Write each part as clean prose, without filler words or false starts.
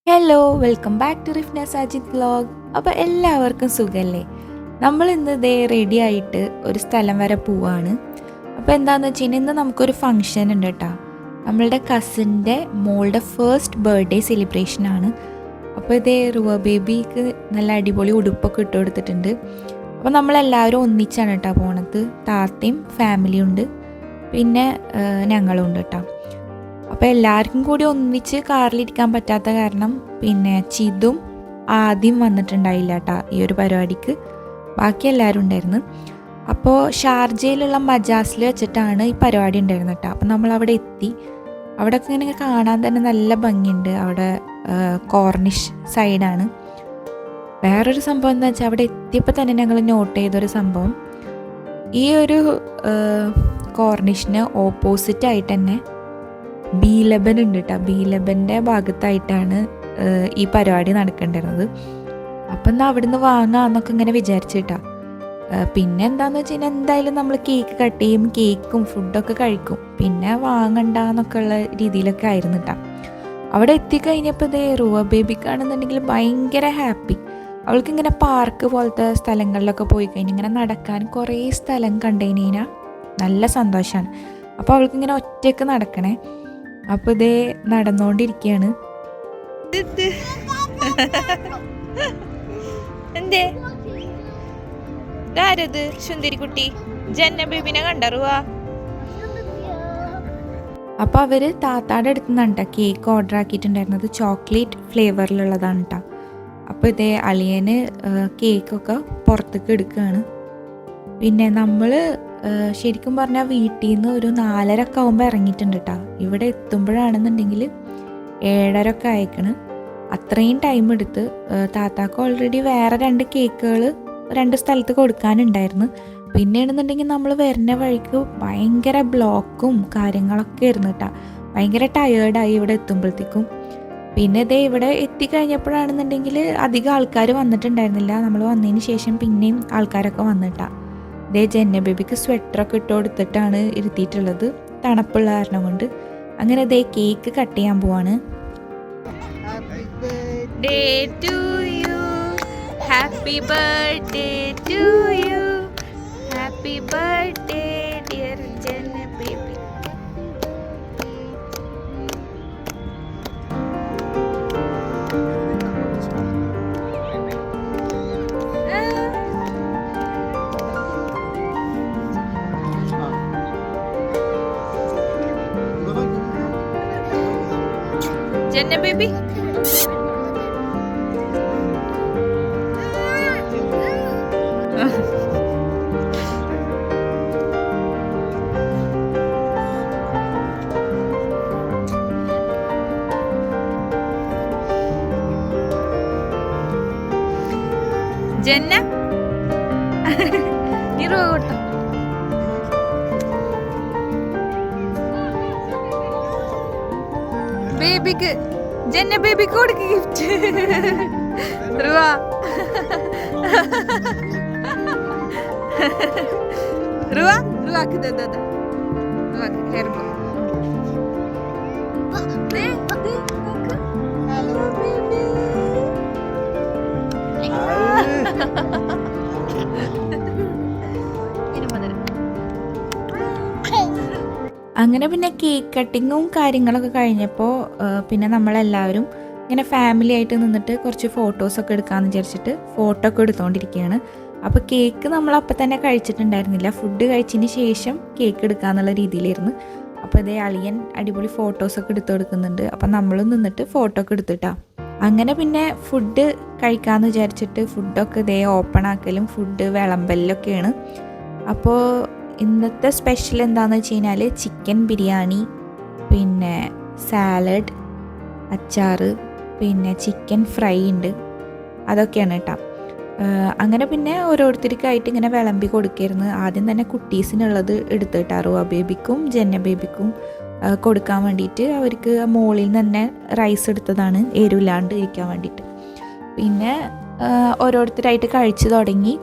Hello welcome back to Rifna Sajid vlog. അപ്പോൾ എല്ലാവർക്കും സുഖമല്ലേ? നമ്മൾ ഇന്ന് ഇതേ റെഡി ആയിട്ട് ഒരു സ്ഥലം വരെ പോവാണ്. അപ്പോൾ എന്താണെന്ന് വെച്ച് കഴിഞ്ഞാൽ ഇന്ന് നമുക്കൊരു ഫങ്ഷൻ ഉണ്ട് കേട്ടോ. നമ്മളുടെ കസിൻ്റെ മോളുടെ ഫസ്റ്റ് ബർത്ത്ഡേ സെലിബ്രേഷനാണ്. അപ്പോൾ ഇതേ റുവ ബേബിക്ക് നല്ല അടിപൊളി ഉടുപ്പൊക്കെ ഇട്ട് കൊടുത്തിട്ടുണ്ട്. അപ്പോൾ നമ്മളെല്ലാവരും ഒന്നിച്ചാണ് കേട്ടോ പോണത്. താത്തയും ഫാമിലിയും ഉണ്ട്, പിന്നെ ഞങ്ങളും ഉണ്ട് കേട്ടോ. അപ്പോൾ എല്ലാവർക്കും കൂടി ഒന്നിച്ച് കാറിലിരിക്കാൻ പറ്റാത്ത കാരണം പിന്നെ ചിതും ആദ്യം വന്നിട്ടുണ്ടായില്ല കേട്ടോ ഈ ഒരു പരിപാടിക്ക്. ബാക്കി എല്ലാവരും ഉണ്ടായിരുന്നു. അപ്പോൾ ഷാർജയിലുള്ള മജാസിൽ വെച്ചിട്ടാണ് ഈ പരിപാടി ഉണ്ടായിരുന്നത് കേട്ടോ. അപ്പോൾ നമ്മളവിടെ എത്തി. അവിടെയൊക്കെ ഇങ്ങനെ കാണാൻ തന്നെ നല്ല ഭംഗിയുണ്ട്. അവിടെ കോർണിഷ് സൈഡാണ്. വേറൊരു സംഭവം എന്താ വെച്ചാൽ അവിടെ എത്തിയപ്പോൾ തന്നെ ഞങ്ങൾ നോട്ട് ചെയ്തൊരു സംഭവം, ഈ ഒരു കോർണിഷിന് ഓപ്പോസിറ്റായിട്ട് തന്നെ ബി11 ഉണ്ട് കേട്ടോ. ബി11ൻ്റെ ഭാഗത്തായിട്ടാണ് ഈ പരിപാടി നടക്കേണ്ടിരുന്നത്. അപ്പം എന്നാൽ അവിടെ നിന്ന് വാങ്ങാമെന്നൊക്കെ ഇങ്ങനെ വിചാരിച്ചിട്ടാ. പിന്നെ എന്താണെന്ന് വെച്ച് കഴിഞ്ഞാൽ എന്തായാലും നമ്മൾ കേക്ക് കട്ട് ചെയ്യും, കേക്കും ഫുഡൊക്കെ കഴിക്കും, പിന്നെ വാങ്ങണ്ടെന്നൊക്കെ ഉള്ള രീതിയിലൊക്കെ ആയിരുന്നു കേട്ടോ. അവിടെ എത്തിക്കഴിഞ്ഞപ്പോൾ ഇതേ റുവ ബേബിക്കാണെന്നുണ്ടെങ്കിൽ ഭയങ്കര ഹാപ്പി. അവൾക്കിങ്ങനെ പാർക്ക് പോലത്തെ സ്ഥലങ്ങളിലൊക്കെ പോയി കഴിഞ്ഞാൽ ഇങ്ങനെ നടക്കാൻ കുറേ സ്ഥലം കണ്ടു കഴിഞ്ഞാൽ നല്ല സന്തോഷമാണ്. അപ്പോൾ അവൾക്കിങ്ങനെ ഒറ്റയ്ക്ക് നടക്കണേ. അപ്പോൾ ഇതേ നടന്നുകൊണ്ടിരിക്കുകയാണ്. എന്തേ ആരത്? സുന്ദരിക്കുട്ടി ജന്ന ബേബിനെ കണ്ടറുവാ. അപ്പോൾ അവർ താത്താടെ അടുത്ത് നിന്നാണ് കേട്ടോ കേക്ക് ഓർഡർ ആക്കിയിട്ടുണ്ടായിരുന്നത്. ചോക്ലേറ്റ് ഫ്ലേവറിലുള്ളതാണ് കേട്ടോ. അപ്പോൾ ഇതേ അളിയന് കേക്കൊക്കെ പുറത്തേക്ക് എടുക്കുകയാണ്. പിന്നെ നമ്മൾ ശരിക്കും പറഞ്ഞാൽ വീട്ടിൽ നിന്ന് ഒരു 4:30 ഒക്കെ ആകുമ്പോൾ ഇറങ്ങിയിട്ടുണ്ട് കേട്ടോ. ഇവിടെ എത്തുമ്പോഴാണെന്നുണ്ടെങ്കിൽ 7:30 ഒക്കെ ആയിക്കണ്. അത്രയും ടൈം എടുത്ത് താത്താക്ക് ഓൾറെഡി വേറെ 2 കേക്കുകൾ 2 സ്ഥലത്ത് കൊടുക്കാനുണ്ടായിരുന്നു. പിന്നെയാണെന്നുണ്ടെങ്കിൽ നമ്മൾ വരുന്ന വഴിക്ക് ഭയങ്കര ബ്ലോക്കും കാര്യങ്ങളൊക്കെ ആയിരുന്നു കേട്ടോ. ഭയങ്കര ടയേർഡായി ഇവിടെ എത്തുമ്പോഴത്തേക്കും. പിന്നെ ഇതേ ഇവിടെ എത്തിക്കഴിഞ്ഞപ്പോഴാണെന്നുണ്ടെങ്കിൽ അധികം ആൾക്കാർ വന്നിട്ടുണ്ടായിരുന്നില്ല. നമ്മൾ വന്നതിന് ശേഷം പിന്നെയും ആൾക്കാരൊക്കെ വന്നിട്ടാ. ഇതേ ജന്ന ബേബിക്ക് സ്വെറ്ററൊക്കെ ഇട്ട് കൊടുത്തിട്ടാണ് ഇരുത്തിയിട്ടുള്ളത്, തണുപ്പുള്ള കാരണം കൊണ്ട്. അങ്ങനെ ഇതേ കേക്ക് കട്ട് ചെയ്യാൻ പോവാണ്. Happy birthday to you, happy birthday dear Janna baby. Janna baby Janna നീ രൂപ കൊടുത്തോ. ബേബിക്ക് ജന്ന ബേബിക്ക് കൊടുക്ക് ഗിഫ്റ്റ്. റുവ റുവ റുവാക്ക് റുവാക്ക് ഹെയർബോ. Hello baby. അങ്ങനെ പിന്നെ കേക്ക് കട്ടിങ്ങും കാര്യങ്ങളൊക്കെ കഴിഞ്ഞപ്പോൾ പിന്നെ നമ്മളെല്ലാവരും ഇങ്ങനെ ഫാമിലി ആയിട്ട് നിന്നിട്ട് കുറച്ച് ഫോട്ടോസൊക്കെ എടുക്കാമെന്ന് വിചാരിച്ചിട്ട് ഫോട്ടോ ഒക്കെ എടുത്തുകൊണ്ടിരിക്കുകയാണ്. അപ്പോൾ കേക്ക് നമ്മളപ്പം തന്നെ കഴിച്ചിട്ടുണ്ടായിരുന്നില്ല. ഫുഡ് കഴിച്ചതിന് ശേഷം കേക്ക് എടുക്കാമെന്നുള്ള രീതിയിലായിരുന്നു. അപ്പോൾ ഇതേ അളിയൻ അടിപൊളി ഫോട്ടോസൊക്കെ എടുത്തു കൊടുക്കുന്നുണ്ട്. അപ്പം നമ്മളും നിന്നിട്ട് ഫോട്ടോ ഒക്കെ എടുത്തിട്ടാ. അങ്ങനെ പിന്നെ ഫുഡ് കഴിക്കാമെന്ന് വിചാരിച്ചിട്ട് ഫുഡൊക്കെ ഇതേ ഓപ്പൺ ആക്കലും ഫുഡ് വിളമ്പലൊക്കെയാണ്. അപ്പോൾ ഇന്നത്തെ സ്പെഷ്യൽ എന്താണെന്ന് വെച്ച് കഴിഞ്ഞാൽ ചിക്കൻ ബിരിയാണി, പിന്നെ സാലഡ്, അച്ചാറ്, പിന്നെ ചിക്കൻ ഫ്രൈ ഉണ്ട്, അതൊക്കെയാണ് കേട്ടോ. അങ്ങനെ പിന്നെ ഓരോരുത്തർക്കായിട്ട് ഇങ്ങനെ വിളമ്പി കൊടുക്കായിരുന്നു. ആദ്യം തന്നെ കുട്ടീസിനുള്ളത് എടുത്തിട്ടാ റുവ ബേബിക്കും ജന്ന ബേബിക്കും കൊടുക്കാൻ വേണ്ടിയിട്ട്. അവർക്ക് മുകളിൽ നിന്ന് തന്നെ റൈസ് എടുത്തതാണ് എരിവില്ലാണ്ട് ഇരിക്കാൻ വേണ്ടിയിട്ട്. പിന്നെ ഓരോരുത്തരായിട്ട് കഴിച്ചു തുടങ്ങി.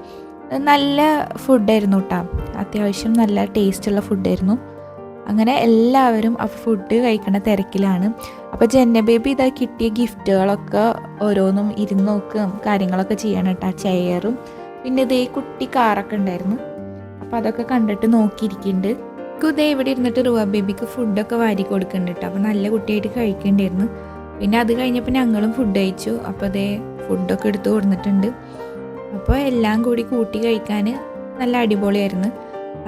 നല്ല ഫുഡായിരുന്നു കേട്ടോ, അത്യാവശ്യം നല്ല ടേസ്റ്റുള്ള ഫുഡായിരുന്നു. അങ്ങനെ എല്ലാവരും ആ ഫുഡ് കഴിക്കുന്ന തിരക്കിലാണ്. അപ്പോൾ ജന്ന ബേബി ഇതാ കിട്ടിയ ഗിഫ്റ്റുകളൊക്കെ ഓരോന്നും ഇരുന്ന് നോക്കുകയും കാര്യങ്ങളൊക്കെ ചെയ്യണം കേട്ടോ. ചെയറും പിന്നെ ഇതേ കുട്ടി കാറൊക്കെ ഉണ്ടായിരുന്നു. അപ്പോൾ അതൊക്കെ കണ്ടിട്ട് നോക്കിയിരിക്കുന്നുണ്ട്. ഇതേ ഇവിടെ ഇരുന്നിട്ട് റുവ ബേബിക്ക് ഫുഡൊക്കെ വാരി കൊടുക്കുന്നുണ്ട് കേട്ടോ. അപ്പോൾ നല്ല കുട്ടിയായിട്ട് കഴിക്കേണ്ടിയിരുന്നു. പിന്നെ അത് കഴിഞ്ഞപ്പോൾ ഞങ്ങളും ഫുഡ് കഴിച്ചു. അപ്പോൾ അതേ ഫുഡൊക്കെ എടുത്ത് കൊടുത്തിട്ടുണ്ട്. അപ്പോൾ എല്ലാം കൂടി കൂട്ടി കഴിക്കാൻ നല്ല അടിപൊളിയായിരുന്നു.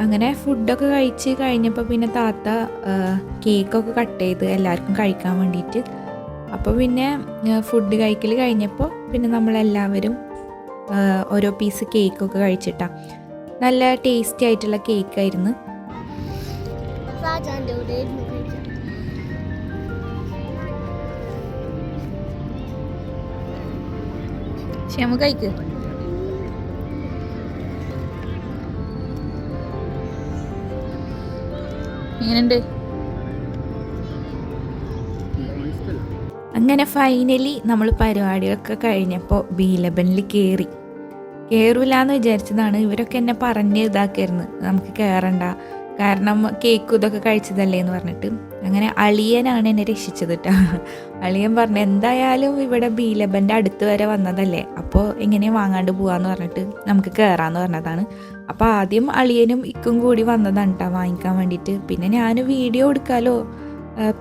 അങ്ങനെ ഫുഡൊക്കെ കഴിച്ച് കഴിഞ്ഞപ്പോൾ പിന്നെ താത്ത കേക്കൊക്കെ കട്ട് ചെയ്ത് എല്ലാവർക്കും കഴിക്കാൻ വേണ്ടിയിട്ട്. അപ്പോൾ പിന്നെ ഫുഡ് കഴിക്കൽ കഴിഞ്ഞപ്പോൾ പിന്നെ നമ്മളെല്ലാവരും ഓരോ പീസ് കേക്കൊക്കെ കഴിച്ചിട്ടാണ്. നല്ല ടേസ്റ്റി ആയിട്ടുള്ള കേക്കായിരുന്നു. ക്ഷമ കഴിക്ക്. എങ്ങനെയുണ്ട്? അങ്ങനെ ഫൈനലി നമ്മൾ പരിപാടികളൊക്കെ കഴിഞ്ഞപ്പോൾ ബീലബനിൽ കയറൂലെന്ന് വിചാരിച്ചതാണ്. ഇവരൊക്കെ എന്നെ പറഞ്ഞ് ഇതാക്കായിരുന്നു, നമുക്ക് കയറണ്ട, കാരണം കേക്കും ഇതൊക്കെ കഴിച്ചതല്ലേ എന്ന് പറഞ്ഞിട്ട്. അങ്ങനെ അളിയനാണ് എന്നെ രക്ഷിച്ചത് കേട്ടോ. അളിയൻ പറഞ്ഞു എന്തായാലും ഇവിടെ ബീലബൻ്റെ അടുത്ത് വരെ വന്നതല്ലേ, അപ്പോൾ എങ്ങനെയാണ് വാങ്ങാണ്ട് പോകാമെന്ന് പറഞ്ഞിട്ട് നമുക്ക് കയറാമെന്ന് പറഞ്ഞതാണ്. അപ്പോൾ ആദ്യം അളിയനും ഇക്കും കൂടി വന്നതാണ് കേട്ടോ വാങ്ങിക്കാൻ വേണ്ടിയിട്ട്. പിന്നെ ഞാൻ വീഡിയോ എടുക്കാമല്ലോ,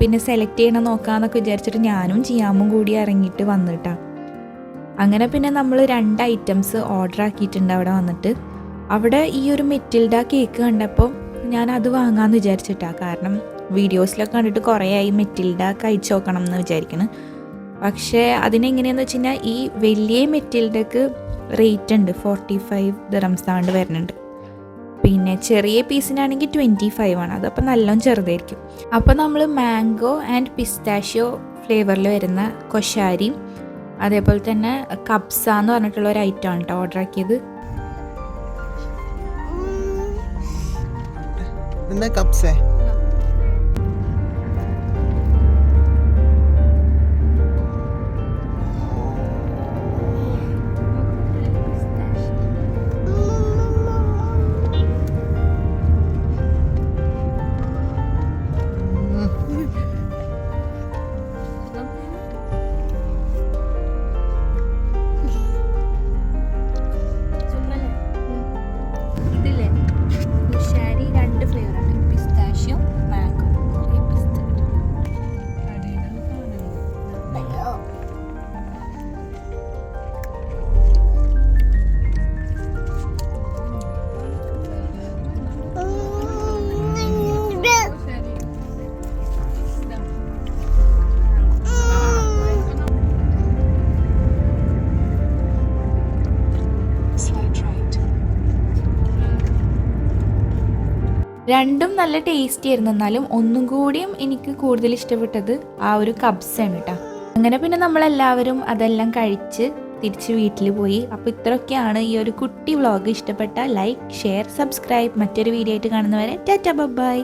പിന്നെ സെലക്ട് ചെയ്യണം നോക്കാമെന്നൊക്കെ വിചാരിച്ചിട്ട് ഞാനും ജിയാമും കൂടി ഇറങ്ങിയിട്ട് വന്നിട്ടാ. അങ്ങനെ പിന്നെ നമ്മൾ 2 ഐറ്റംസ് ഓർഡർ ആക്കിയിട്ടുണ്ട് അവിടെ വന്നിട്ട്. അവിടെ ഈ ഒരു മെറ്റിൽഡ കേക്ക് കണ്ടപ്പോൾ ഞാൻ അത് വാങ്ങാമെന്ന് വിചാരിച്ചിട്ടാണ്. കാരണം വീഡിയോസിലൊക്കെ കണ്ടിട്ട് കുറേ ആയി മെറ്റിൽഡ കഴിച്ച് നോക്കണം എന്ന് വിചാരിക്കണം. പക്ഷേ അതിനെങ്ങനെയാണെന്ന് വെച്ച് കഴിഞ്ഞാൽ ഈ വലിയ മെറ്റിൽഡക്ക് റേറ്റ് ഉണ്ട്, 45 ദിറംസ് ആണ്ട് വരുന്നുണ്ട്. പിന്നെ ചെറിയ പീസിനാണെങ്കിൽ 25 ആണ്. അതപ്പോൾ നല്ലോണം ചെറുതായിരിക്കും. അപ്പോൾ നമ്മൾ മാംഗോ ആൻഡ് പിസ്താഷ്യോ ഫ്ലേവറിൽ വരുന്ന കൊശാരിയും അതേപോലെ തന്നെ കബ്സ എന്ന് പറഞ്ഞിട്ടുള്ള ഒരു ഐറ്റം ആണ് കേട്ടോ ഓർഡർ ആക്കിയത്. കബ്സേ രണ്ടും നല്ല ടേസ്റ്റി ആയിരുന്നു. എന്നാലും ഒന്നും കൂടിയും എനിക്ക് കൂടുതൽ ഇഷ്ടപ്പെട്ടത് ആ ഒരു കബ്സാണ് കേട്ടോ. അങ്ങനെ പിന്നെ നമ്മളെല്ലാവരും അതെല്ലാം കഴിച്ച് തിരിച്ച് വീട്ടിൽ പോയി. അപ്പോൾ ഇത്രയൊക്കെയാണ് ഈ ഒരു കുട്ടി വ്ളോഗ്. ഇഷ്ടപ്പെട്ട ലൈക്ക്, ഷെയർ, സബ്സ്ക്രൈബ്. മറ്റൊരു വീഡിയോ ആയിട്ട് കാണുന്നവരെ ടാറ്റാ ബൈ.